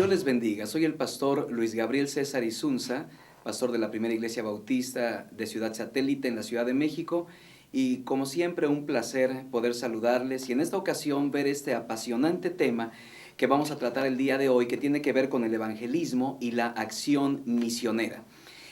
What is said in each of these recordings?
Dios les bendiga. Soy el pastor Luis Gabriel César Isunza, pastor de la Primera Iglesia Bautista de Ciudad Satélite en la Ciudad de México. Y como siempre, un placer poder saludarles y en esta ocasión ver este apasionante tema que vamos a tratar el día de hoy, que tiene que ver con el evangelismo y la acción misionera.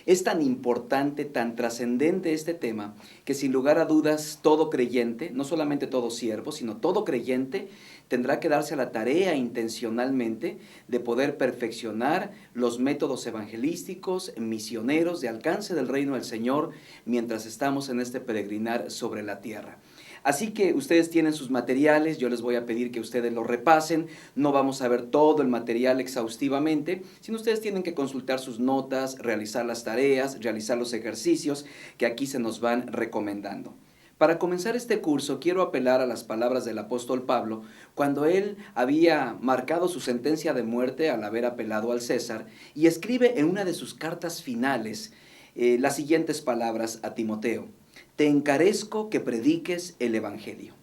Es tan importante, tan trascendente este tema, que sin lugar a dudas todo creyente, no solamente todo siervo, sino todo creyente, tendrá que darse a la tarea intencionalmente de poder perfeccionar los métodos evangelísticos, misioneros, de alcance del reino del Señor, mientras estamos en este peregrinar sobre la tierra. Así que ustedes tienen sus materiales, yo les voy a pedir que ustedes lo repasen, no vamos a ver todo el material exhaustivamente, sino ustedes tienen que consultar sus notas, realizar las tareas, realizar los ejercicios que aquí se nos van recomendando. Para comenzar este curso, quiero apelar a las palabras del apóstol Pablo, cuando él había marcado su sentencia de muerte al haber apelado al César, y escribe en una de sus cartas finales las siguientes palabras a Timoteo: te encarezco que prediques el evangelio.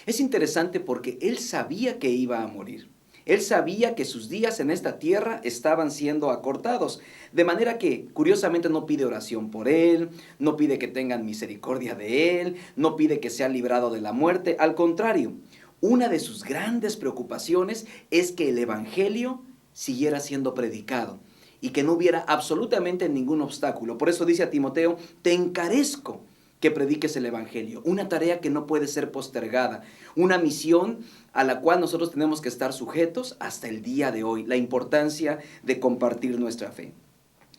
Es interesante porque él sabía que iba a morir. Él sabía que sus días en esta tierra estaban siendo acortados, de manera que curiosamente no pide oración por él, no pide que tengan misericordia de él, no pide que sea librado de la muerte. Al contrario, una de sus grandes preocupaciones es que el evangelio siguiera siendo predicado y que no hubiera absolutamente ningún obstáculo. Por eso dice a Timoteo: te encarezco que prediques el evangelio, una tarea que no puede ser postergada, una misión a la cual nosotros tenemos que estar sujetos hasta el día de hoy, la importancia de compartir nuestra fe.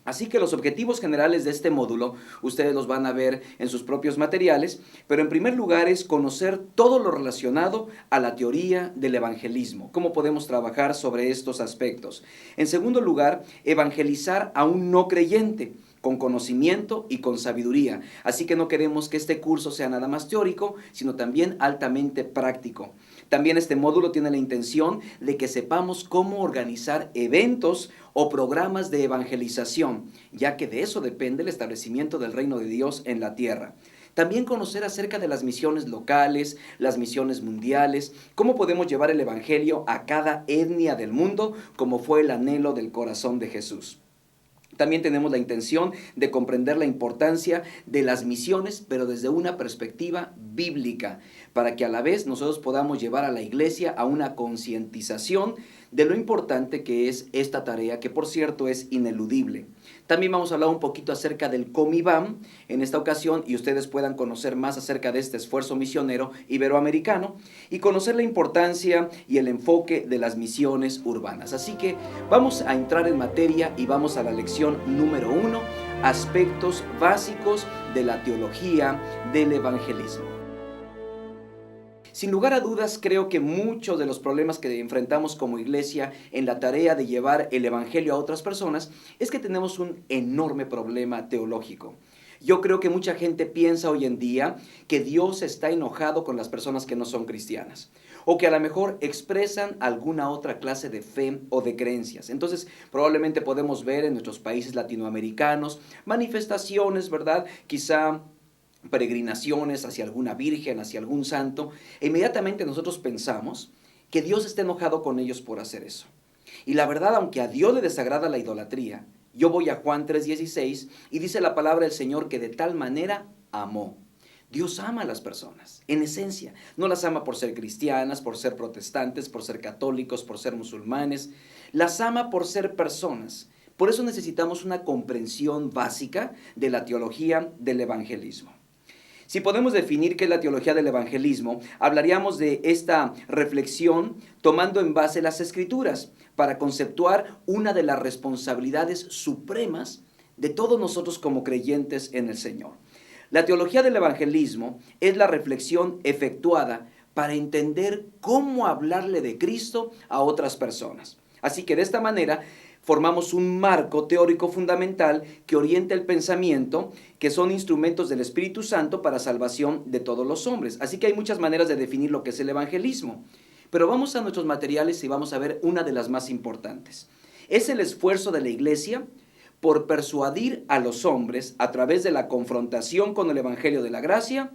Así que los objetivos generales de este módulo, ustedes los van a ver en sus propios materiales, pero en primer lugar es conocer todo lo relacionado a la teoría del evangelismo, cómo podemos trabajar sobre estos aspectos. En segundo lugar, evangelizar a un no creyente, con conocimiento y con sabiduría. Así que no queremos que este curso sea nada más teórico, sino también altamente práctico. También este módulo tiene la intención de que sepamos cómo organizar eventos o programas de evangelización, ya que de eso depende el establecimiento del reino de Dios en la tierra. También conocer acerca de las misiones locales, las misiones mundiales, cómo podemos llevar el evangelio a cada etnia del mundo, como fue el anhelo del corazón de Jesús. También tenemos la intención de comprender la importancia de las misiones, pero desde una perspectiva bíblica, para que a la vez nosotros podamos llevar a la iglesia a una concientización de lo importante que es esta tarea, que por cierto es ineludible. También vamos a hablar un poquito acerca del Comibam en esta ocasión, y ustedes puedan conocer más acerca de este esfuerzo misionero iberoamericano y conocer la importancia y el enfoque de las misiones urbanas. Así que vamos a entrar en materia y vamos a la lección número 1, aspectos básicos de la teología del evangelismo. Sin lugar a dudas, creo que muchos de los problemas que enfrentamos como iglesia en la tarea de llevar el evangelio a otras personas es que tenemos un enorme problema teológico. Yo creo que mucha gente piensa hoy en día que Dios está enojado con las personas que no son cristianas, o que a lo mejor expresan alguna otra clase de fe o de creencias. Entonces, probablemente podemos ver en nuestros países latinoamericanos manifestaciones, ¿verdad? Quizá peregrinaciones hacia alguna virgen, hacia algún santo, e inmediatamente nosotros pensamos que Dios está enojado con ellos por hacer eso. Y la verdad, aunque a Dios le desagrada la idolatría, yo voy a Juan 3:16 y dice la palabra del Señor que de tal manera amó. Dios ama a las personas, en esencia. No las ama por ser cristianas, por ser protestantes, por ser católicos, por ser musulmanes. Las ama por ser personas. Por eso necesitamos una comprensión básica de la teología del evangelismo. Si podemos definir qué es la teología del evangelismo, hablaríamos de esta reflexión tomando en base las Escrituras para conceptuar una de las responsabilidades supremas de todos nosotros como creyentes en el Señor. La teología del evangelismo es la reflexión efectuada para entender cómo hablarle de Cristo a otras personas. Así que de esta manera formamos un marco teórico fundamental que orienta el pensamiento, que son instrumentos del Espíritu Santo para salvación de todos los hombres. Así que hay muchas maneras de definir lo que es el evangelismo. Pero vamos a nuestros materiales y vamos a ver una de las más importantes. Es el esfuerzo de la iglesia por persuadir a los hombres a través de la confrontación con el evangelio de la gracia,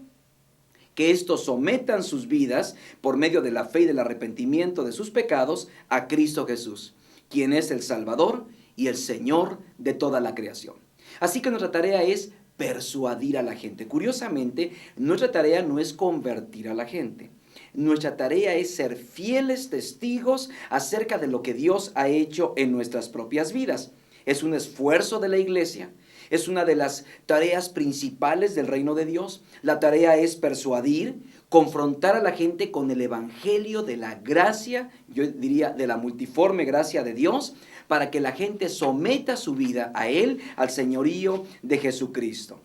que estos sometan sus vidas por medio de la fe y del arrepentimiento de sus pecados a Cristo Jesús. quien es el Salvador y el Señor de toda la creación. Así que nuestra tarea es persuadir a la gente. Curiosamente, nuestra tarea no es convertir a la gente. Nuestra tarea es ser fieles testigos acerca de lo que Dios ha hecho en nuestras propias vidas. Es un esfuerzo de la iglesia. Es una de las tareas principales del reino de Dios. La tarea es persuadir, confrontar a la gente con el evangelio de la gracia, yo diría de la multiforme gracia de Dios, para que la gente someta su vida a Él, al señorío de Jesucristo.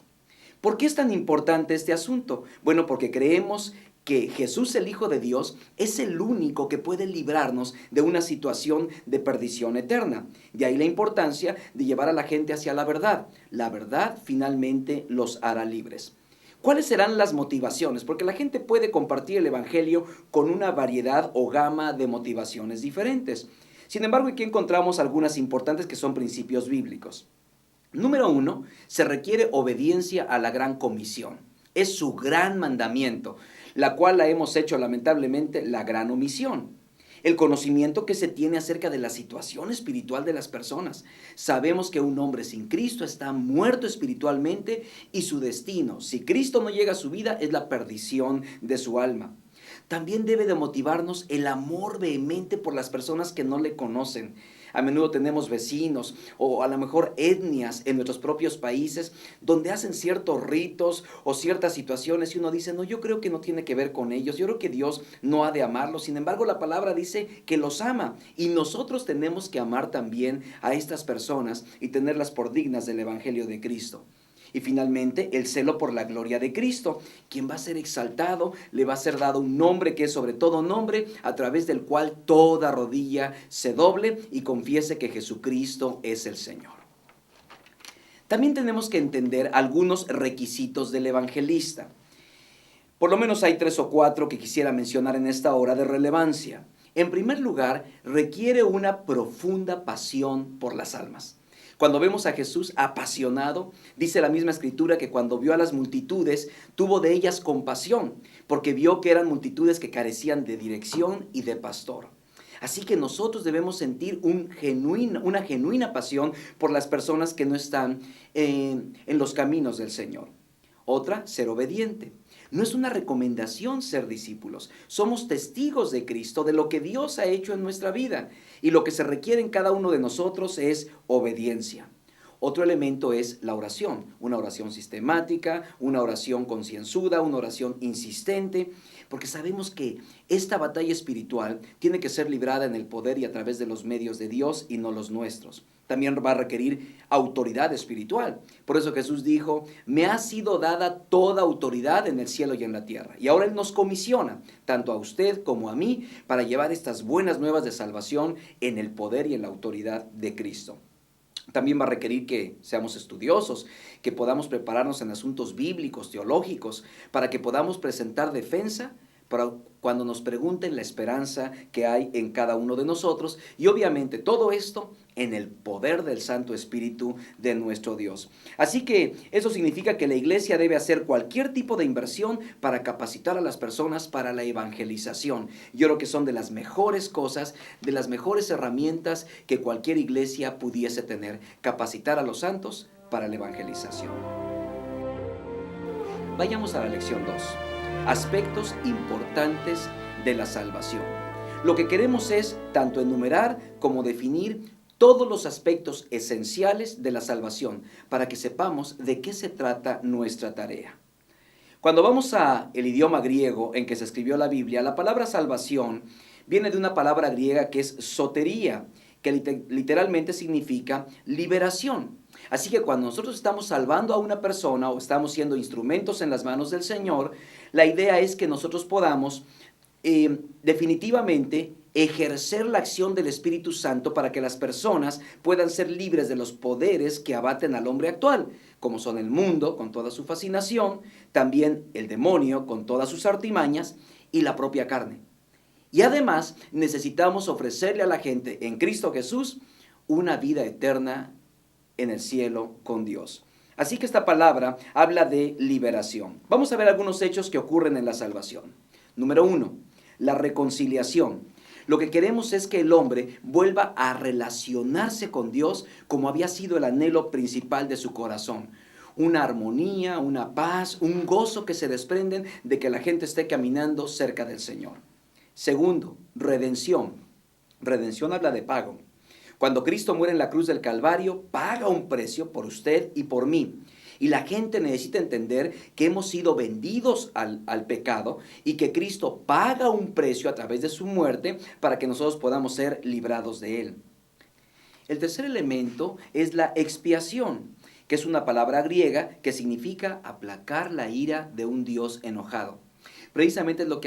¿Por qué es tan importante este asunto? Bueno, porque creemos que Jesús, el Hijo de Dios, es el único que puede librarnos de una situación de perdición eterna. De ahí la importancia de llevar a la gente hacia la verdad. La verdad finalmente los hará libres. ¿Cuáles serán las motivaciones? Porque la gente puede compartir el evangelio con una variedad o gama de motivaciones diferentes. Sin embargo, aquí encontramos algunas importantes que son principios bíblicos. Número 1, se requiere obediencia a la gran comisión. Es su gran mandamiento, la cual la hemos hecho lamentablemente la gran omisión. El conocimiento que se tiene acerca de la situación espiritual de las personas. Sabemos que un hombre sin Cristo está muerto espiritualmente y su destino, si Cristo no llega a su vida, es la perdición de su alma. También debe de motivarnos el amor vehemente por las personas que no le conocen. A menudo tenemos vecinos o a lo mejor etnias en nuestros propios países donde hacen ciertos ritos o ciertas situaciones y uno dice, no, yo creo que no tiene que ver con ellos, yo creo que Dios no ha de amarlos. Sin embargo, la palabra dice que los ama y nosotros tenemos que amar también a estas personas y tenerlas por dignas del Evangelio de Cristo. Y finalmente, el celo por la gloria de Cristo, quien va a ser exaltado, le va a ser dado un nombre que es sobre todo nombre, a través del cual toda rodilla se doble y confiese que Jesucristo es el Señor. También tenemos que entender algunos requisitos del evangelista. Por lo menos hay 3 o 4 que quisiera mencionar en esta hora de relevancia. En primer lugar, requiere una profunda pasión por las almas. Cuando vemos a Jesús apasionado, dice la misma escritura que cuando vio a las multitudes, tuvo de ellas compasión, porque vio que eran multitudes que carecían de dirección y de pastor. Así que nosotros debemos sentir una genuina pasión por las personas que no están en los caminos del Señor. Otra, ser obediente. No es una recomendación ser discípulos. Somos testigos de Cristo, de lo que Dios ha hecho en nuestra vida. Y lo que se requiere en cada uno de nosotros es obediencia. Otro elemento es la oración. Una oración sistemática, una oración concienzuda, una oración insistente. Porque sabemos que esta batalla espiritual tiene que ser librada en el poder y a través de los medios de Dios y no los nuestros. También va a requerir autoridad espiritual. Por eso Jesús dijo, me ha sido dada toda autoridad en el cielo y en la tierra. Y ahora Él nos comisiona, tanto a usted como a mí, para llevar estas buenas nuevas de salvación en el poder y en la autoridad de Cristo. También va a requerir que seamos estudiosos, que podamos prepararnos en asuntos bíblicos, teológicos, para que podamos presentar defensa para cuando nos pregunten la esperanza que hay en cada uno de nosotros. Y obviamente todo esto en el poder del Santo Espíritu de nuestro Dios. Así que eso significa que la iglesia debe hacer cualquier tipo de inversión para capacitar a las personas para la evangelización. Yo creo que son de las mejores cosas, de las mejores herramientas que cualquier iglesia pudiese tener, capacitar a los santos para la evangelización. Vayamos a la lección 2. Aspectos importantes de la salvación. Lo que queremos es tanto enumerar como definir todos los aspectos esenciales de la salvación para que sepamos de qué se trata nuestra tarea. Cuando vamos al idioma griego en que se escribió la Biblia, la palabra salvación viene de una palabra griega que es sotería, que literalmente significa liberación. Así que cuando nosotros estamos salvando a una persona o estamos siendo instrumentos en las manos del Señor, la idea es que nosotros podamos definitivamente ejercer la acción del Espíritu Santo para que las personas puedan ser libres de los poderes que abaten al hombre actual, como son el mundo con toda su fascinación, también el demonio con todas sus artimañas y la propia carne. Y además necesitamos ofrecerle a la gente en Cristo Jesús una vida eterna en el cielo con Dios. Así que esta palabra habla de liberación. Vamos a ver algunos hechos que ocurren en la salvación. Número 1, la reconciliación. Lo que queremos es que el hombre vuelva a relacionarse con Dios como había sido el anhelo principal de su corazón. Una armonía, una paz, un gozo que se desprenden de que la gente esté caminando cerca del Señor. Segundo, redención. Redención habla de pago. Cuando Cristo muere en la cruz del Calvario, paga un precio por usted y por mí. Y la gente necesita entender que hemos sido vendidos al pecado y que Cristo paga un precio a través de su muerte para que nosotros podamos ser librados de él. El tercer elemento es la expiación, que es una palabra griega que significa aplacar la ira de un Dios enojado. Precisamente es lo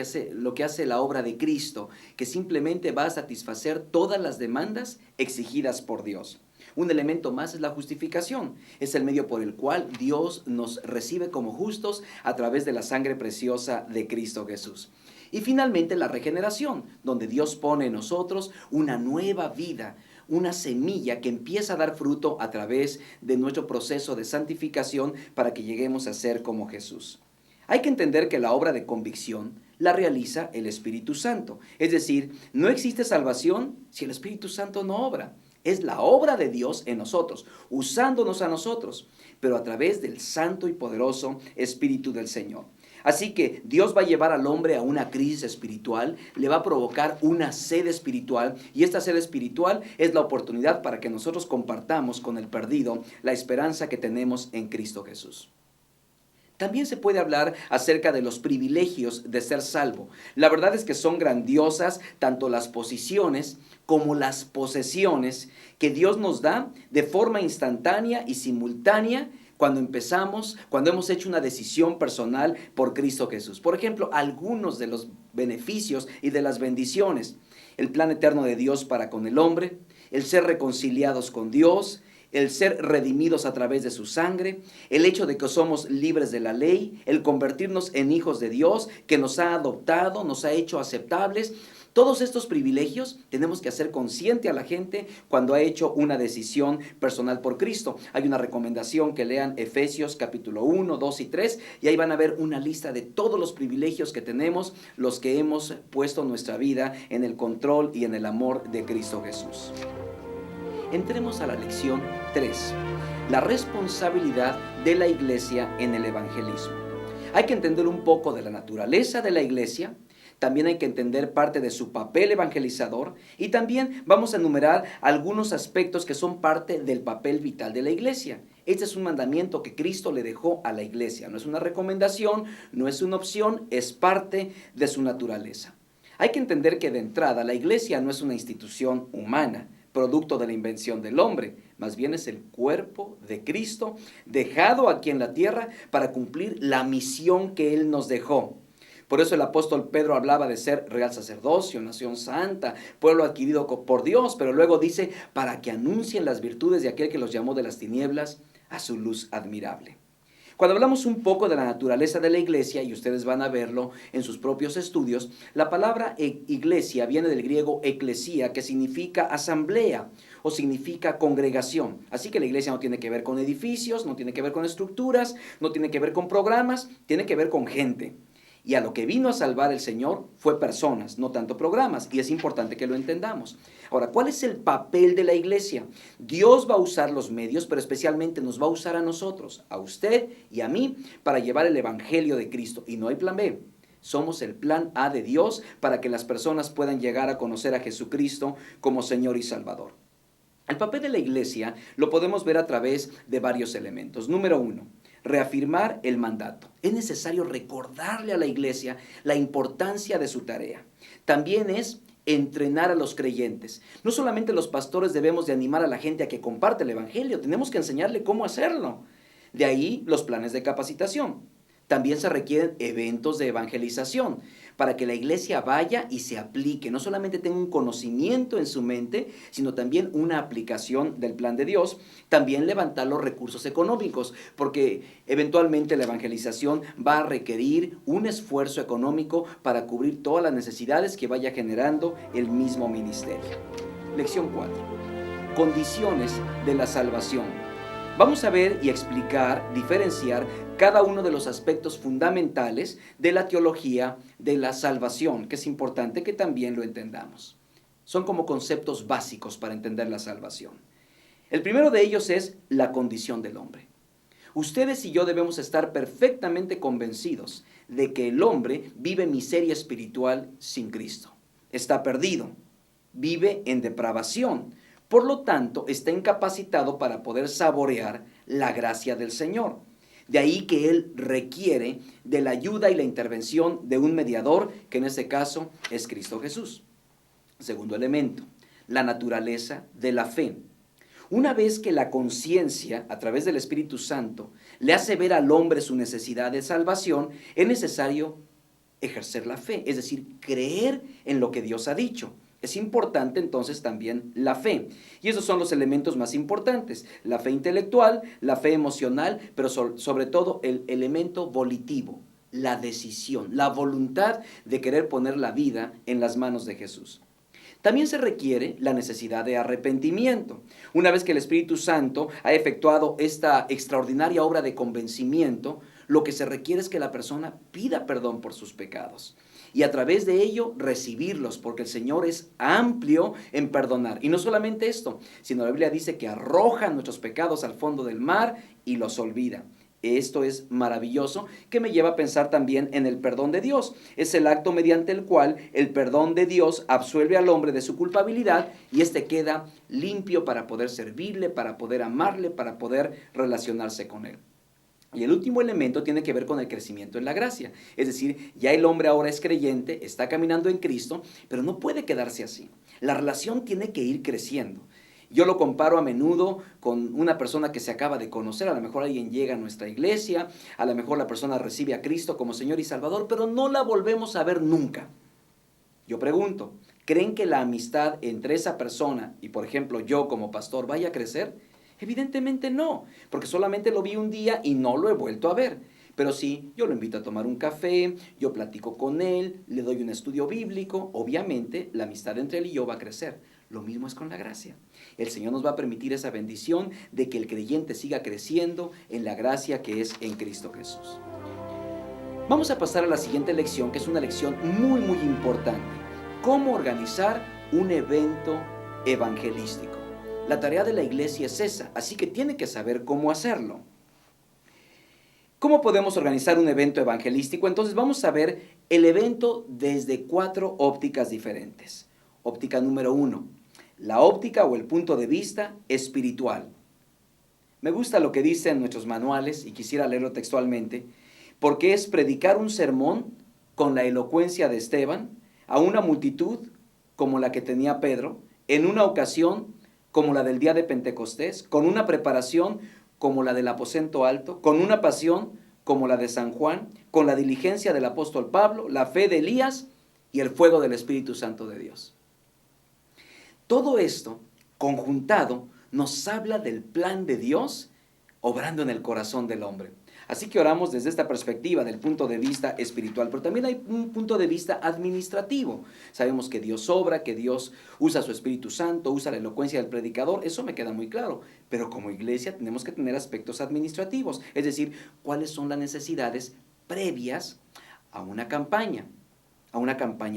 que hace la obra de Cristo, que simplemente va a satisfacer todas las demandas exigidas por Dios. Un elemento más es la justificación. Es el medio por el cual Dios nos recibe como justos a través de la sangre preciosa de Cristo Jesús. Y finalmente la regeneración, donde Dios pone en nosotros una nueva vida, una semilla que empieza a dar fruto a través de nuestro proceso de santificación para que lleguemos a ser como Jesús. Hay que entender que la obra de convicción la realiza el Espíritu Santo. Es decir, no existe salvación si el Espíritu Santo no obra. Es la obra de Dios en nosotros, usándonos a nosotros, pero a través del santo y poderoso Espíritu del Señor. Así que Dios va a llevar al hombre a una crisis espiritual, le va a provocar una sed espiritual, y esta sed espiritual es la oportunidad para que nosotros compartamos con el perdido la esperanza que tenemos en Cristo Jesús. También se puede hablar acerca de los privilegios de ser salvo. La verdad es que son grandiosas tanto las posiciones como las posesiones que Dios nos da de forma instantánea y simultánea cuando hemos hecho una decisión personal por Cristo Jesús. Por ejemplo, algunos de los beneficios y de las bendiciones: el plan eterno de Dios para con el hombre, el ser reconciliados con Dios, el ser redimidos a través de su sangre, el hecho de que somos libres de la ley, el convertirnos en hijos de Dios, que nos ha adoptado, nos ha hecho aceptables. Todos estos privilegios tenemos que hacer consciente a la gente cuando ha hecho una decisión personal por Cristo. Hay una recomendación que lean Efesios capítulo 1, 2 y 3, y ahí van a ver una lista de todos los privilegios que tenemos los que hemos puesto nuestra vida en el control y en el amor de Cristo Jesús. Entremos a la lección 3, la responsabilidad de la iglesia en el evangelismo. Hay que entender un poco de la naturaleza de la iglesia, también hay que entender parte de su papel evangelizador, y también vamos a enumerar algunos aspectos que son parte del papel vital de la iglesia. Este es un mandamiento que Cristo le dejó a la iglesia, no es una recomendación, no es una opción, es parte de su naturaleza. Hay que entender que de entrada la iglesia no es una institución humana, producto de la invención del hombre, más bien es el cuerpo de Cristo dejado aquí en la tierra para cumplir la misión que Él nos dejó. Por eso el apóstol Pedro hablaba de ser real sacerdocio, nación santa, pueblo adquirido por Dios, pero luego dice, para que anuncien las virtudes de aquel que los llamó de las tinieblas a su luz admirable. Cuando hablamos un poco de la naturaleza de la iglesia, y ustedes van a verlo en sus propios estudios, la palabra iglesia viene del griego eklesía, que significa asamblea o significa congregación. Así que la iglesia no tiene que ver con edificios, no tiene que ver con estructuras, no tiene que ver con programas, tiene que ver con gente. Y a lo que vino a salvar el Señor fue personas, no tanto programas, y es importante que lo entendamos. Ahora, ¿cuál es el papel de la iglesia? Dios va a usar los medios, pero especialmente nos va a usar a nosotros, a usted y a mí, para llevar el evangelio de Cristo. Y no hay plan B. Somos el plan A de Dios para que las personas puedan llegar a conocer a Jesucristo como Señor y Salvador. El papel de la iglesia lo podemos ver a través de varios elementos. Número 1. Reafirmar el mandato. Es necesario recordarle a la iglesia la importancia de su tarea. También es entrenar a los creyentes. No solamente los pastores debemos de animar a la gente a que comparte el evangelio, tenemos que enseñarle cómo hacerlo. De ahí los planes de capacitación. También se requieren eventos de evangelización para que la iglesia vaya y se aplique. No solamente tenga un conocimiento en su mente, sino también una aplicación del plan de Dios. También levantar los recursos económicos, porque eventualmente la evangelización va a requerir un esfuerzo económico para cubrir todas las necesidades que vaya generando el mismo ministerio. Lección 4. Condiciones de la salvación. Vamos a ver y explicar, diferenciar cada uno de los aspectos fundamentales de la teología de la salvación, que es importante que también lo entendamos. Son como conceptos básicos para entender la salvación. El primero de ellos es la condición del hombre. Ustedes y yo debemos estar perfectamente convencidos de que el hombre vive miseria espiritual sin Cristo. Está perdido, vive en depravación. Por lo tanto, está incapacitado para poder saborear la gracia del Señor. De ahí que Él requiere de la ayuda y la intervención de un mediador, que en este caso es Cristo Jesús. Segundo elemento, la naturaleza de la fe. Una vez que la conciencia, a través del Espíritu Santo, le hace ver al hombre su necesidad de salvación, es necesario ejercer la fe, es decir, creer en lo que Dios ha dicho. Es importante entonces también la fe. Y esos son los elementos más importantes. La fe intelectual, la fe emocional, pero sobre todo el elemento volitivo, la decisión, la voluntad de querer poner la vida en las manos de Jesús. También se requiere la necesidad de arrepentimiento. Una vez que el Espíritu Santo ha efectuado esta extraordinaria obra de convencimiento, lo que se requiere es que la persona pida perdón por sus pecados y a través de ello recibirlos, porque el Señor es amplio en perdonar. Y no solamente esto, sino la Biblia dice que arroja nuestros pecados al fondo del mar y los olvida. Esto es maravilloso, que me lleva a pensar también en el perdón de Dios. Es el acto mediante el cual el perdón de Dios absuelve al hombre de su culpabilidad y éste queda limpio para poder servirle, para poder amarle, para poder relacionarse con él. Y el último elemento tiene que ver con el crecimiento en la gracia. Es decir, ya el hombre ahora es creyente, está caminando en Cristo, pero no puede quedarse así. La relación tiene que ir creciendo. Yo lo comparo a menudo con una persona que se acaba de conocer. A lo mejor alguien llega a nuestra iglesia, a lo mejor la persona recibe a Cristo como Señor y Salvador, pero no la volvemos a ver nunca. Yo pregunto, ¿creen que la amistad entre esa persona y, por ejemplo, yo como pastor vaya a crecer? Evidentemente no, porque solamente lo vi un día y no lo he vuelto a ver. Pero sí, yo lo invito a tomar un café, yo platico con él, le doy un estudio bíblico, obviamente la amistad entre él y yo va a crecer. Lo mismo es con la gracia. El Señor nos va a permitir esa bendición de que el creyente siga creciendo en la gracia que es en Cristo Jesús. Vamos a pasar a la siguiente lección, que es una lección muy, muy importante. ¿Cómo organizar un evento evangelístico? La tarea de la iglesia es esa, así que tiene que saber cómo hacerlo. ¿Cómo podemos organizar un evento evangelístico? Entonces vamos a ver el evento desde 4 ópticas diferentes. Óptica número 1, la óptica o el punto de vista espiritual. Me gusta lo que dice en nuestros manuales y quisiera leerlo textualmente, porque es predicar un sermón con la elocuencia de Esteban a una multitud como la que tenía Pedro, en una ocasión como la del día de Pentecostés, con una preparación como la del aposento alto, con una pasión como la de San Juan, con la diligencia del apóstol Pablo, la fe de Elías y el fuego del Espíritu Santo de Dios. Todo esto, conjuntado, nos habla del plan de Dios obrando en el corazón del hombre. Así que oramos desde esta perspectiva del punto de vista espiritual, pero también hay un punto de vista administrativo. Sabemos que Dios obra, que Dios usa su Espíritu Santo, usa la elocuencia del predicador, eso me queda muy claro. Pero como iglesia tenemos que tener aspectos administrativos, es decir, cuáles son las necesidades previas a una campaña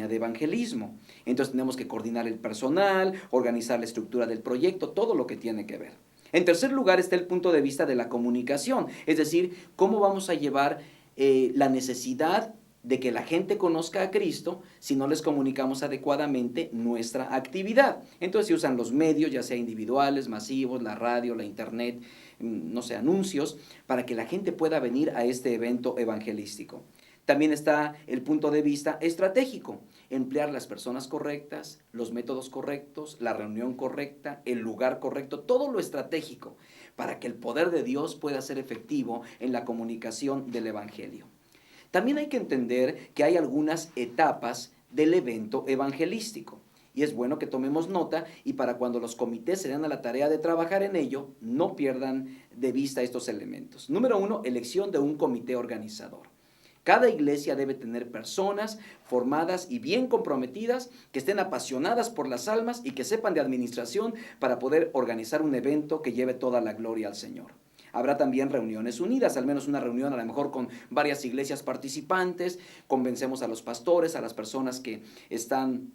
de evangelismo. Entonces tenemos que coordinar el personal, organizar la estructura del proyecto, todo lo que tiene que ver. En tercer lugar está el punto de vista de la comunicación, es decir, cómo vamos a llevar la necesidad de que la gente conozca a Cristo si no les comunicamos adecuadamente nuestra actividad. Entonces se usan los medios, ya sea individuales, masivos, la radio, la internet, no sé, anuncios, para que la gente pueda venir a este evento evangelístico. También está el punto de vista estratégico, emplear las personas correctas, los métodos correctos, la reunión correcta, el lugar correcto, todo lo estratégico para que el poder de Dios pueda ser efectivo en la comunicación del evangelio. También hay que entender que hay algunas etapas del evento evangelístico y es bueno que tomemos nota y para cuando los comités se den a la tarea de trabajar en ello, no pierdan de vista estos elementos. Número 1, elección de un comité organizador. Cada iglesia debe tener personas formadas y bien comprometidas, que estén apasionadas por las almas y que sepan de administración para poder organizar un evento que lleve toda la gloria al Señor. Habrá también reuniones unidas, al menos una reunión a lo mejor con varias iglesias participantes, convencemos a los pastores, a las personas que están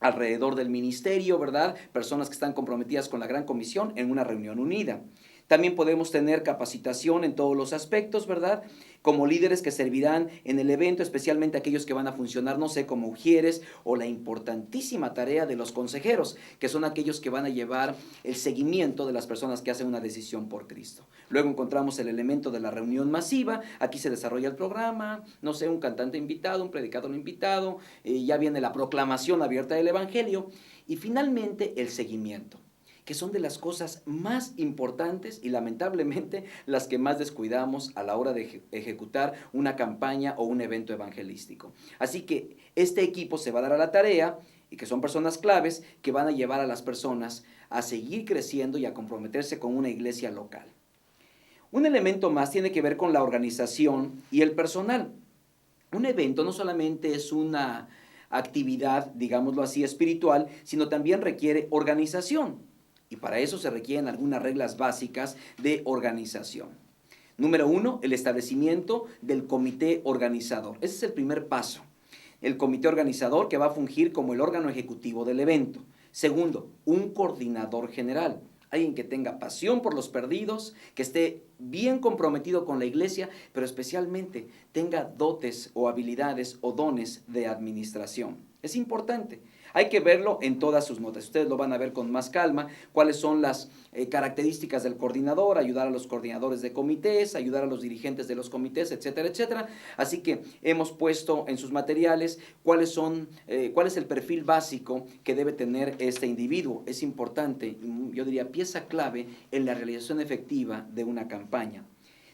alrededor del ministerio, ¿verdad? Personas que están comprometidas con la Gran Comisión en una reunión unida. También podemos tener capacitación en todos los aspectos, ¿verdad? Como líderes que servirán en el evento, especialmente aquellos que van a funcionar, no sé, como ujieres, o la importantísima tarea de los consejeros, que son aquellos que van a llevar el seguimiento de las personas que hacen una decisión por Cristo. Luego encontramos el elemento de la reunión masiva. Aquí se desarrolla el programa, no sé, un cantante invitado, un predicador invitado, ya viene la proclamación abierta del Evangelio y finalmente el seguimiento, que son de las cosas más importantes y lamentablemente las que más descuidamos a la hora de ejecutar una campaña o un evento evangelístico. Así que este equipo se va a dar a la tarea, y que son personas claves que van a llevar a las personas a seguir creciendo y a comprometerse con una iglesia local. Un elemento más tiene que ver con la organización y el personal. Un evento no solamente es una actividad, digámoslo así, espiritual, sino también requiere organización. Y para eso se requieren algunas reglas básicas de organización. Número 1, el establecimiento del comité organizador. Ese es el primer paso. El comité organizador, que va a fungir como el órgano ejecutivo del evento. Segundo, un coordinador general. Alguien que tenga pasión por los perdidos, que esté bien comprometido con la iglesia, pero especialmente tenga dotes o habilidades o dones de administración. Es importante. Hay que verlo en todas sus notas. Ustedes lo van a ver con más calma, cuáles son las características del coordinador, ayudar a los coordinadores de comités, ayudar a los dirigentes de los comités, etcétera, etcétera. Así que hemos puesto en sus materiales cuál es el perfil básico que debe tener este individuo. Es importante, yo diría, pieza clave en la realización efectiva de una campaña.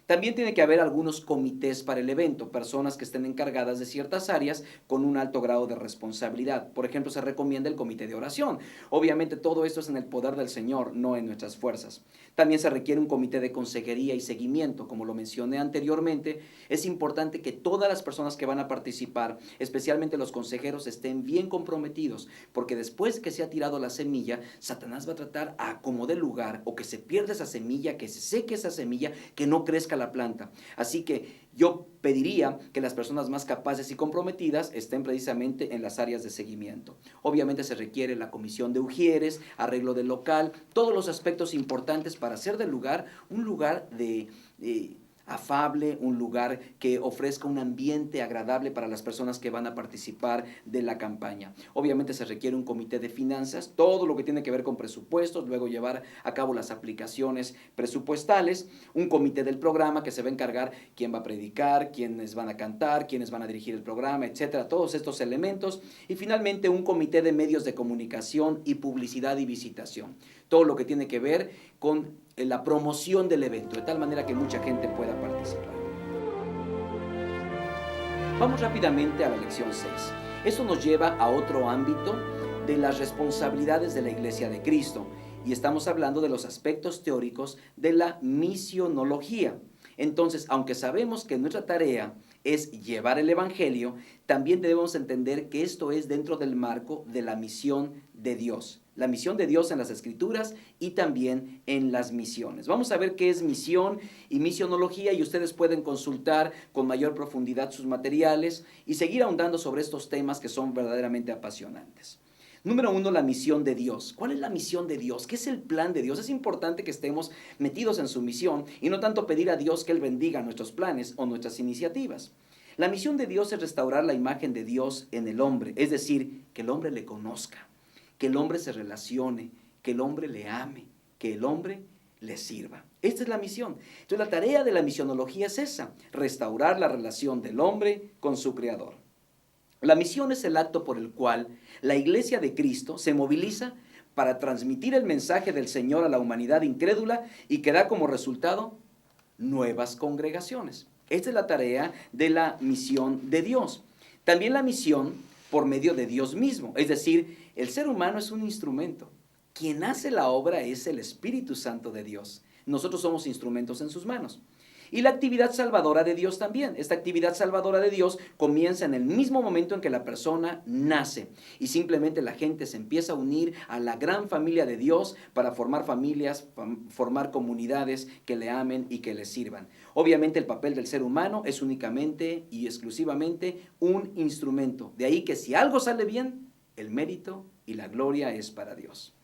También tiene que haber algunos comités para el evento, personas que estén encargadas de ciertas áreas con un alto grado de responsabilidad. Por ejemplo, se recomienda el comité de oración. Obviamente todo esto es en el poder del Señor, no en nuestras fuerzas. También se requiere un comité de consejería y seguimiento. Como lo mencioné anteriormente, es importante que todas las personas que van a participar, especialmente los consejeros, estén bien comprometidos, porque después que se ha tirado la semilla, Satanás va a tratar a como dé lugar, o que se pierda esa semilla, que se seque esa semilla, que no crezca la planta. Así que yo pediría que las personas más capaces y comprometidas estén precisamente en las áreas de seguimiento. Obviamente se requiere la comisión de ujieres, arreglo del local, todos los aspectos importantes para hacer del lugar un lugar afable, un lugar que ofrezca un ambiente agradable para las personas que van a participar de la campaña. Obviamente se requiere un comité de finanzas, todo lo que tiene que ver con presupuestos, luego llevar a cabo las aplicaciones presupuestales, un comité del programa que se va a encargar quién va a predicar, quiénes van a cantar, quiénes van a dirigir el programa, etcétera, todos estos elementos, y finalmente un comité de medios de comunicación y publicidad y visitación, todo lo que tiene que ver con la promoción del evento, de tal manera que mucha gente pueda participar. Vamos rápidamente a la lección 6. Esto nos lleva a otro ámbito de las responsabilidades de la Iglesia de Cristo, y estamos hablando de los aspectos teóricos de la misionología. Entonces, aunque sabemos que nuestra tarea es llevar el Evangelio, también debemos entender que esto es dentro del marco de la misión de Dios. La misión de Dios en las Escrituras y también en las misiones. Vamos a ver qué es misión y misionología, y ustedes pueden consultar con mayor profundidad sus materiales y seguir ahondando sobre estos temas que son verdaderamente apasionantes. Número 1, la misión de Dios. ¿Cuál es la misión de Dios? ¿Qué es el plan de Dios? Es importante que estemos metidos en su misión y no tanto pedir a Dios que Él bendiga nuestros planes o nuestras iniciativas. La misión de Dios es restaurar la imagen de Dios en el hombre, es decir, que el hombre le conozca, que el hombre se relacione, que el hombre le ame, que el hombre le sirva. Esta es la misión. Entonces la tarea de la misionología es esa, restaurar la relación del hombre con su Creador. La misión es el acto por el cual la Iglesia de Cristo se moviliza para transmitir el mensaje del Señor a la humanidad incrédula y que da como resultado nuevas congregaciones. Esta es la tarea de la misión de Dios. También la misión por medio de Dios mismo, es decir, el ser humano es un instrumento. Quien hace la obra es el Espíritu Santo de Dios. Nosotros somos instrumentos en sus manos. Y la actividad salvadora de Dios también. Esta actividad salvadora de Dios comienza en el mismo momento en que la persona nace. Y simplemente la gente se empieza a unir a la gran familia de Dios para formar familias, formar comunidades que le amen y que le sirvan. Obviamente el papel del ser humano es únicamente y exclusivamente un instrumento. De ahí que si algo sale bien, El mérito y la gloria es para Dios.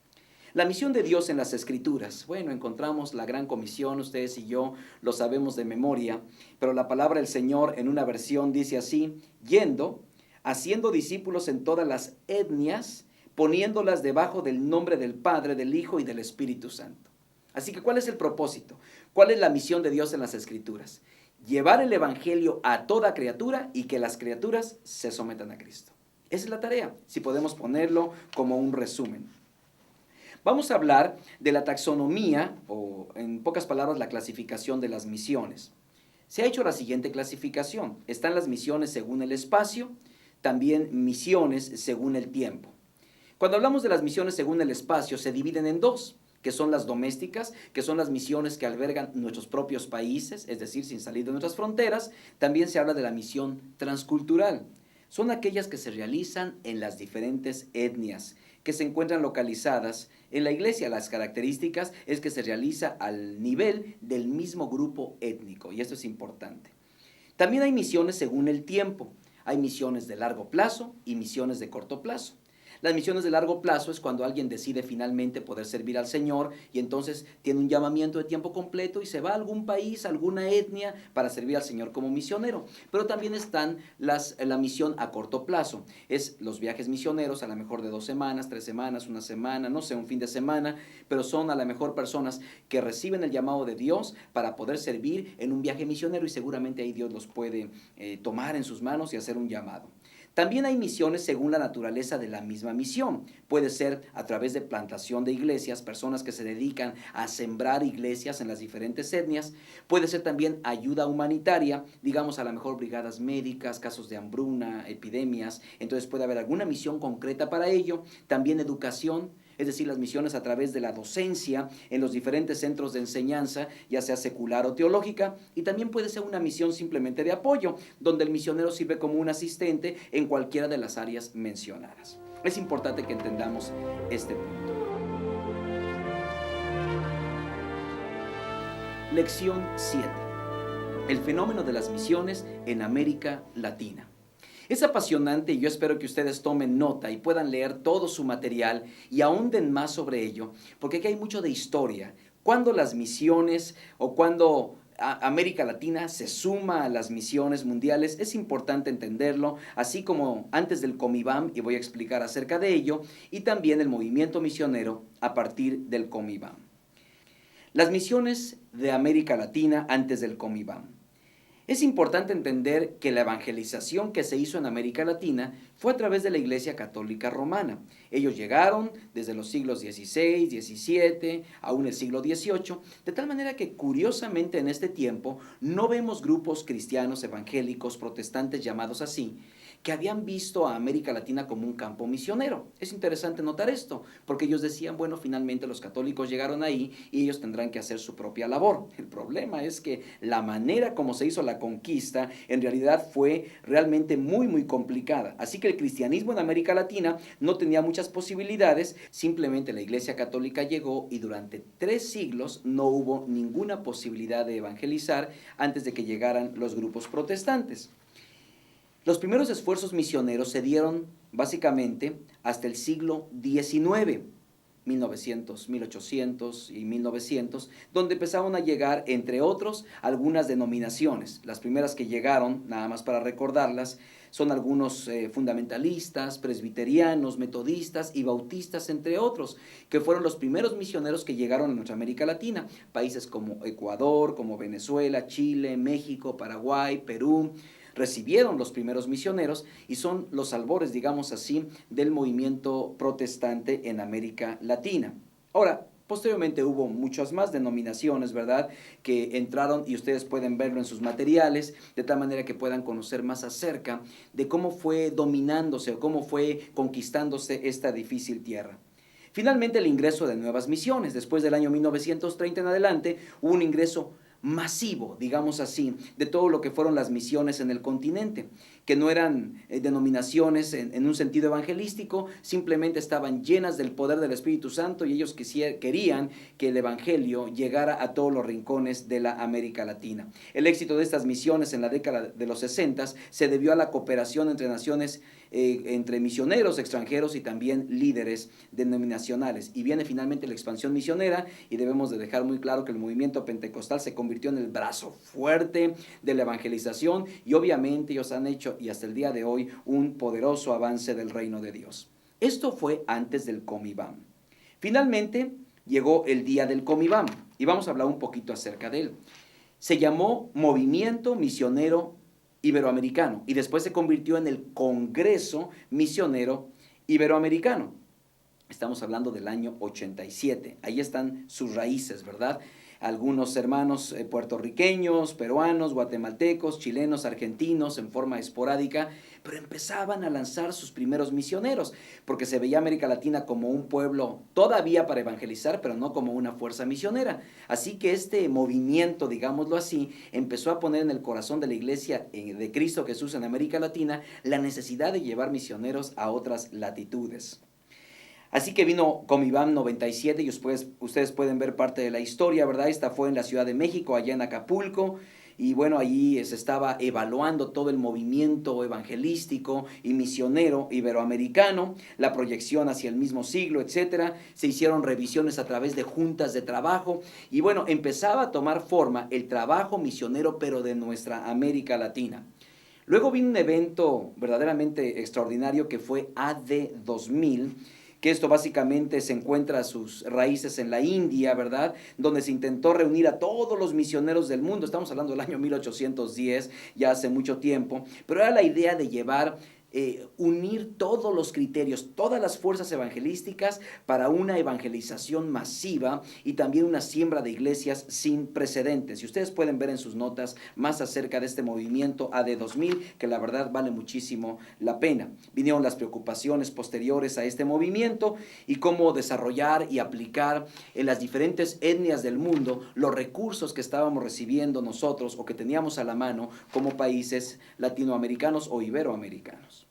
La misión de Dios en las Escrituras. Bueno, encontramos la gran comisión, ustedes y yo lo sabemos de memoria, pero la palabra del Señor en una versión dice así: yendo, haciendo discípulos en todas las etnias, poniéndolas debajo del nombre del Padre, del Hijo y del Espíritu Santo. Así que, ¿cuál es el propósito? ¿Cuál es la misión de Dios en las Escrituras? Llevar el Evangelio a toda criatura y que las criaturas se sometan a Cristo. Esa es la tarea, si podemos ponerlo como un resumen. Vamos a hablar de la taxonomía, o en pocas palabras, la clasificación de las misiones. Se ha hecho la siguiente clasificación. Están las misiones según el espacio, también misiones según el tiempo. Cuando hablamos de las misiones según el espacio, se dividen en dos, que son las domésticas, que son las misiones que albergan nuestros propios países, es decir, sin salir de nuestras fronteras. También se habla de la misión transcultural. Son aquellas que se realizan en las diferentes etnias, que se encuentran localizadas en la iglesia. Las características es que se realiza al nivel del mismo grupo étnico, y esto es importante. También hay misiones según el tiempo. Hay misiones de largo plazo y misiones de corto plazo. Las misiones de largo plazo es cuando alguien decide finalmente poder servir al Señor y entonces tiene un llamamiento de tiempo completo y se va a algún país, a alguna etnia para servir al Señor como misionero. Pero también están la misión a corto plazo. Es los viajes misioneros, a lo mejor de 2 semanas, 3 semanas, una semana, no sé, un fin de semana, pero son a lo mejor personas que reciben el llamado de Dios para poder servir en un viaje misionero y seguramente ahí Dios los puede tomar en sus manos y hacer un llamado. También hay misiones según la naturaleza de la misma misión. Puede ser a través de plantación de iglesias, personas que se dedican a sembrar iglesias en las diferentes etnias. Puede ser también ayuda humanitaria, digamos a lo mejor brigadas médicas, casos de hambruna, epidemias. Entonces puede haber alguna misión concreta para ello. También educación, es decir, las misiones a través de la docencia en los diferentes centros de enseñanza, ya sea secular o teológica, y también puede ser una misión simplemente de apoyo, donde el misionero sirve como un asistente en cualquiera de las áreas mencionadas. Es importante que entendamos este punto. Lección 7. El fenómeno de las misiones en América Latina. Es apasionante y yo espero que ustedes tomen nota y puedan leer todo su material y ahonden más sobre ello, porque aquí hay mucho de historia. Cuando las misiones o cuando América Latina se suma a las misiones mundiales, es importante entenderlo, así como antes del Comibam, y voy a explicar acerca de ello, y también el movimiento misionero a partir del Comibam. Las misiones de América Latina antes del Comibam. Es importante entender que la evangelización que se hizo en América Latina fue a través de la Iglesia Católica Romana. Ellos llegaron desde los siglos XVI, XVII, aún el siglo XVIII, de tal manera que curiosamente en este tiempo no vemos grupos cristianos evangélicos protestantes llamados así, que habían visto a América Latina como un campo misionero. Es interesante notar esto, porque ellos decían, bueno, finalmente los católicos llegaron ahí y ellos tendrán que hacer su propia labor. El problema es que la manera como se hizo la conquista en realidad fue realmente muy complicada. Así que el cristianismo en América Latina no tenía muchas posibilidades, simplemente la Iglesia Católica llegó y durante 3 siglos no hubo ninguna posibilidad de evangelizar antes de que llegaran los grupos protestantes. Los primeros esfuerzos misioneros se dieron básicamente hasta el siglo XIX, 1900, 1800 y 1900, donde empezaron a llegar, entre otros, algunas denominaciones. Las primeras que llegaron, nada más para recordarlas, son algunos fundamentalistas, presbiterianos, metodistas y bautistas, entre otros, que fueron los primeros misioneros que llegaron a nuestra América Latina. Países como Ecuador, como Venezuela, Chile, México, Paraguay, Perú, recibieron los primeros misioneros y son los albores, digamos así, del movimiento protestante en América Latina. Ahora, posteriormente hubo muchas más denominaciones, ¿verdad?, que entraron y ustedes pueden verlo en sus materiales, de tal manera que puedan conocer más acerca de cómo fue dominándose o cómo fue conquistándose esta difícil tierra. Finalmente, el ingreso de nuevas misiones. Después del año 1930 en adelante, hubo un ingreso masivo, digamos así, de todo lo que fueron las misiones en el continente, que no eran denominaciones en un sentido evangelístico, simplemente estaban llenas del poder del Espíritu Santo y ellos querían que el evangelio llegara a todos los rincones de la América Latina. El éxito de estas misiones en la década de los 60 se debió a la cooperación entre naciones entre misioneros extranjeros y también líderes denominacionales. Y viene finalmente la expansión misionera, y debemos de dejar muy claro que el movimiento pentecostal se convirtió en el brazo fuerte de la evangelización, y obviamente ellos han hecho, y hasta el día de hoy, un poderoso avance del reino de Dios. Esto fue antes del Comibam. Finalmente llegó el día del Comibam, y vamos a hablar un poquito acerca de él. Se llamó Movimiento Misionero Iberoamericano, y después se convirtió en el Congreso Misionero Iberoamericano. Estamos hablando del año 87. Ahí están sus raíces, ¿verdad? Algunos hermanos puertorriqueños, peruanos, guatemaltecos, chilenos, argentinos, en forma esporádica, pero empezaban a lanzar sus primeros misioneros, porque se veía América Latina como un pueblo todavía para evangelizar, pero no como una fuerza misionera. Así que este movimiento, digámoslo así, empezó a poner en el corazón de la Iglesia de Cristo Jesús en América Latina la necesidad de llevar misioneros a otras latitudes. Así que vino Comibam 97, y ustedes pueden ver parte de la historia, ¿verdad? Esta fue en la Ciudad de México, allá en Acapulco, y bueno, allí se estaba evaluando todo el movimiento evangelístico y misionero iberoamericano, la proyección hacia el mismo siglo, etcétera. Se hicieron revisiones a través de juntas de trabajo, y bueno, empezaba a tomar forma el trabajo misionero, pero de nuestra América Latina. Luego vino un evento verdaderamente extraordinario que fue AD 2000, que esto básicamente se encuentra a sus raíces en la India, ¿verdad? Donde se intentó reunir a todos los misioneros del mundo. Estamos hablando del año 1810, ya hace mucho tiempo, pero era la idea de llevar unir todos los criterios, todas las fuerzas evangelísticas para una evangelización masiva y también una siembra de iglesias sin precedentes. Y ustedes pueden ver en sus notas más acerca de este movimiento AD 2000, que la verdad vale muchísimo la pena. Vinieron las preocupaciones posteriores a este movimiento y cómo desarrollar y aplicar en las diferentes etnias del mundo los recursos que estábamos recibiendo nosotros o que teníamos a la mano como países latinoamericanos o iberoamericanos.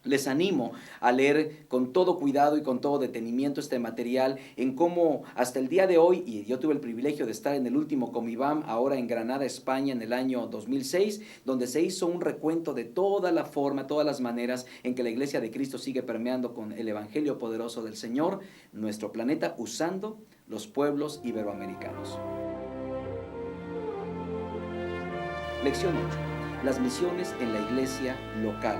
Les animo a leer con todo cuidado y con todo detenimiento este material en cómo hasta el día de hoy, y yo tuve el privilegio de estar en el último Comibam, ahora en Granada, España, en el año 2006, donde se hizo un recuento de toda la forma, todas las maneras en que la Iglesia de Cristo sigue permeando con el Evangelio poderoso del Señor, nuestro planeta, usando los pueblos iberoamericanos. Lección 8. Las misiones en la iglesia local.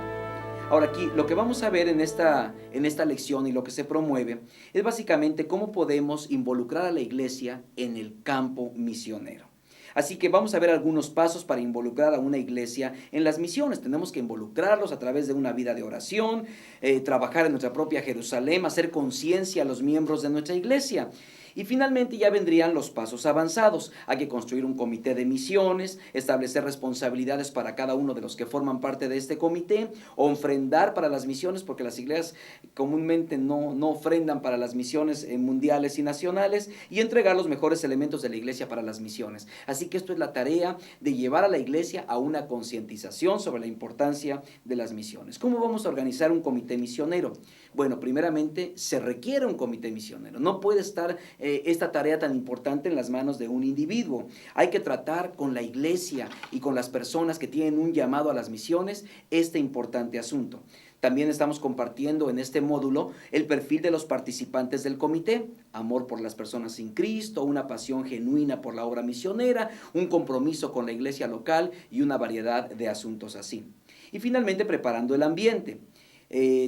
Ahora aquí, lo que vamos a ver en esta lección y lo que se promueve es básicamente cómo podemos involucrar a la iglesia en el campo misionero. Así que vamos a ver algunos pasos para involucrar a una iglesia en las misiones. Tenemos que involucrarlos a través de una vida de oración, trabajar en nuestra propia Jerusalén, hacer conciencia a los miembros de nuestra iglesia. Y finalmente ya vendrían los pasos avanzados. Hay que construir un comité de misiones, establecer responsabilidades para cada uno de los que forman parte de este comité, ofrendar para las misiones, porque las iglesias comúnmente no ofrendan para las misiones mundiales y nacionales, y entregar los mejores elementos de la iglesia para las misiones. Así que esto es la tarea de llevar a la iglesia a una concientización sobre la importancia de las misiones. ¿Cómo vamos a organizar un comité misionero? Bueno, primeramente se requiere un comité misionero. No puede estar esta tarea tan importante en las manos de un individuo. Hay que tratar con la iglesia y con las personas que tienen un llamado a las misiones este importante asunto. También estamos compartiendo en este módulo el perfil de los participantes del comité: amor por las personas sin Cristo, una pasión genuina por la obra misionera, un compromiso con la iglesia local y una variedad de asuntos así. Y finalmente, preparando el ambiente.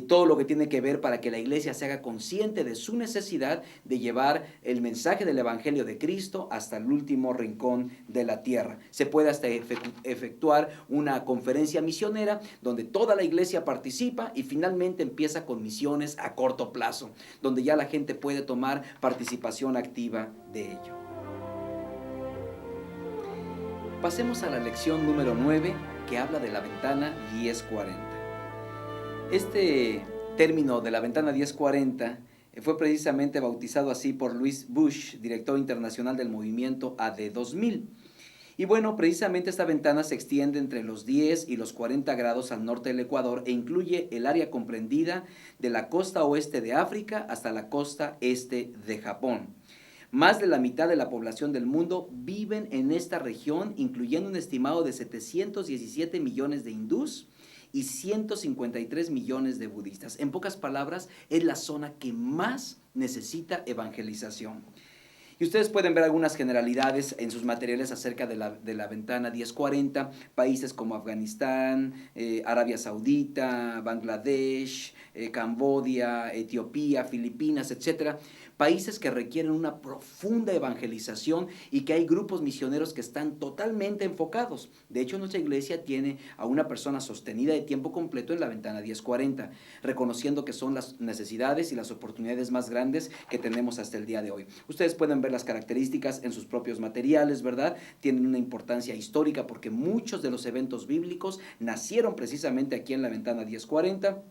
Todo lo que tiene que ver para que la iglesia se haga consciente de su necesidad de llevar el mensaje del Evangelio de Cristo hasta el último rincón de la tierra. Se puede hasta efectuar una conferencia misionera donde toda la iglesia participa, y finalmente empieza con misiones a corto plazo, donde ya la gente puede tomar participación activa de ello. Pasemos a la lección número 9, que habla de la ventana 1040. Este término de la ventana 1040 fue precisamente bautizado así por Louis Bush, director internacional del movimiento AD 2000. Y bueno, precisamente esta ventana se extiende entre los 10 y los 40 grados al norte del Ecuador e incluye el área comprendida de la costa oeste de África hasta la costa este de Japón. Más de la mitad de la población del mundo viven en esta región, incluyendo un estimado de 717 millones de hindús y 153 millones de budistas. En pocas palabras, es la zona que más necesita evangelización. Y ustedes pueden ver algunas generalidades en sus materiales acerca de la ventana 1040, países como Afganistán, Arabia Saudita, Bangladesh, Camboya, Etiopía, Filipinas, etcétera. Países que requieren una profunda evangelización y que hay grupos misioneros que están totalmente enfocados. De hecho, nuestra iglesia tiene a una persona sostenida de tiempo completo en la ventana 1040, reconociendo que son las necesidades y las oportunidades más grandes que tenemos hasta el día de hoy. Ustedes pueden ver las características en sus propios materiales, ¿verdad? Tienen una importancia histórica porque muchos de los eventos bíblicos nacieron precisamente aquí en la ventana 1040.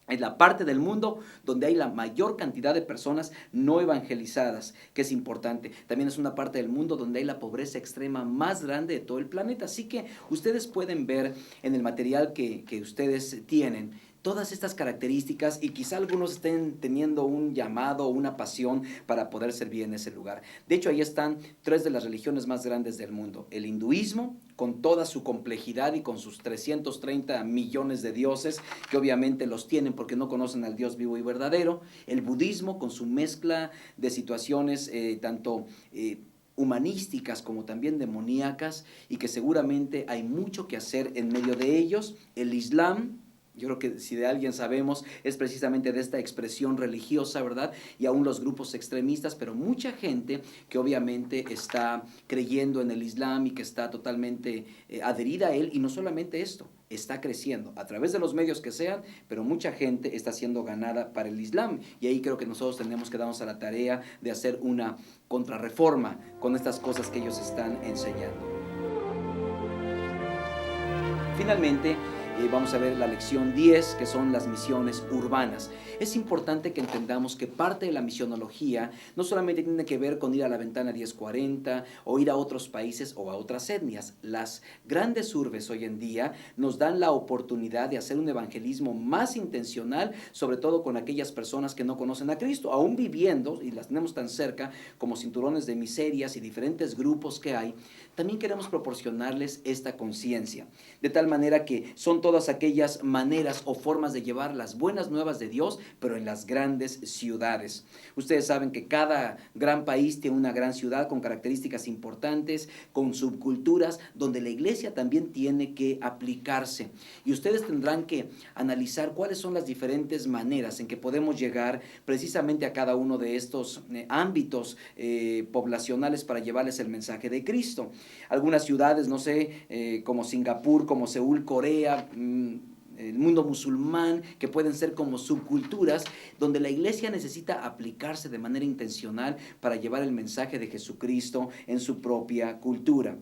Es la parte del mundo donde hay la mayor cantidad de personas no evangelizadas, que es importante. También es una parte del mundo donde hay la pobreza extrema más grande de todo el planeta. Así que ustedes pueden ver en el material que ustedes tienen todas estas características y quizá algunos estén teniendo un llamado o una pasión para poder servir en ese lugar. De hecho, ahí están 3 de las religiones más grandes del mundo. El hinduismo, con toda su complejidad y con sus 330 millones de dioses, que obviamente los tienen porque no conocen al Dios vivo y verdadero. El budismo, con su mezcla de situaciones tanto humanísticas como también demoníacas, y que seguramente hay mucho que hacer en medio de ellos. El Islam, yo creo que si de alguien sabemos es precisamente de esta expresión religiosa, ¿verdad? Y aún los grupos extremistas, pero mucha gente que obviamente está creyendo en el Islam y que está totalmente adherida a él, y no solamente esto, está creciendo a través de los medios que sean, pero mucha gente está siendo ganada para el Islam, y ahí creo que nosotros tenemos que darnos a la tarea de hacer una contrarreforma con estas cosas que ellos están enseñando. Finalmente, vamos a ver la lección 10, que son las misiones urbanas. Es importante que entendamos que parte de la misionología no solamente tiene que ver con ir a la ventana 1040 o ir a otros países o a otras etnias. Las grandes urbes hoy en día nos dan la oportunidad de hacer un evangelismo más intencional, sobre todo con aquellas personas que no conocen a Cristo, aún viviendo, y las tenemos tan cerca como cinturones de miserias y diferentes grupos que hay. También queremos proporcionarles esta conciencia, de tal manera que son todas aquellas maneras o formas de llevar las buenas nuevas de Dios, pero en las grandes ciudades. Ustedes saben que cada gran país tiene una gran ciudad con características importantes, con subculturas, donde la iglesia también tiene que aplicarse. Y ustedes tendrán que analizar cuáles son las diferentes maneras en que podemos llegar precisamente a cada uno de estos ámbitos poblacionales para llevarles el mensaje de Cristo. Algunas ciudades, no sé, como Singapur, como Seúl, Corea, el mundo musulmán, que pueden ser como subculturas, donde la iglesia necesita aplicarse de manera intencional para llevar el mensaje de Jesucristo en su propia cultura.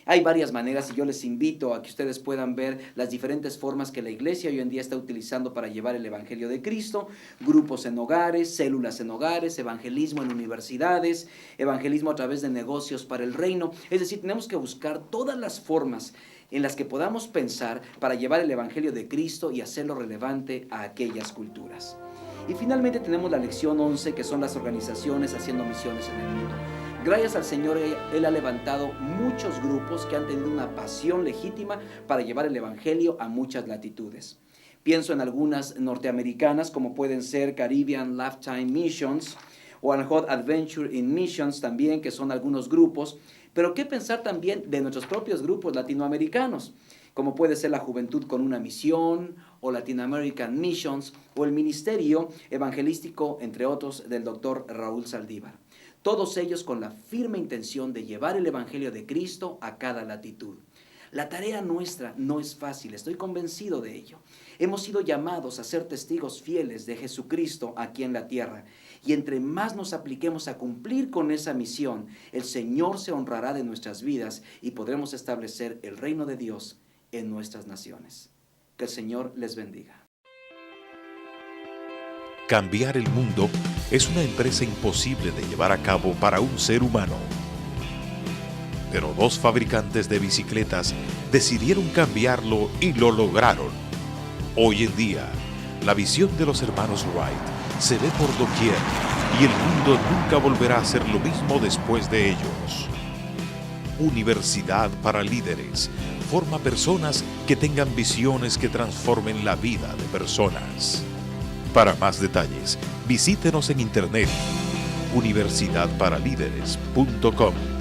Hay varias maneras y yo les invito a que ustedes puedan ver las diferentes formas que la iglesia hoy en día está utilizando para llevar el evangelio de Cristo: grupos en hogares, células en hogares, evangelismo en universidades, evangelismo a través de negocios para el reino. Es decir, tenemos que buscar todas las formas en las que podamos pensar para llevar el evangelio de Cristo y hacerlo relevante a aquellas culturas. Y finalmente tenemos la lección 11, que son las organizaciones haciendo misiones en el mundo. Gracias al Señor, Él ha levantado muchos grupos que han tenido una pasión legítima para llevar el evangelio a muchas latitudes. Pienso en algunas norteamericanas, como pueden ser Caribbean Lifetime Missions o Anhot Adventure in Missions también, que son algunos grupos. Pero qué pensar también de nuestros propios grupos latinoamericanos, como puede ser la Juventud con una Misión, o Latin American Missions, o el Ministerio Evangelístico, entre otros, del Dr. Raúl Saldívar. Todos ellos con la firme intención de llevar el evangelio de Cristo a cada latitud. La tarea nuestra no es fácil, estoy convencido de ello. Hemos sido llamados a ser testigos fieles de Jesucristo aquí en la tierra. Y entre más nos apliquemos a cumplir con esa misión, el Señor se honrará de nuestras vidas y podremos establecer el reino de Dios en nuestras naciones. Que el Señor les bendiga. Cambiar el mundo es una empresa imposible de llevar a cabo para un ser humano. Pero 2 fabricantes de bicicletas decidieron cambiarlo y lo lograron. Hoy en día, la visión de los hermanos Wright se ve por doquier y el mundo nunca volverá a ser lo mismo después de ellos. Universidad para Líderes, forma personas que tengan visiones que transformen la vida de personas. Para más detalles, visítenos en internet universidadparalíderes.com.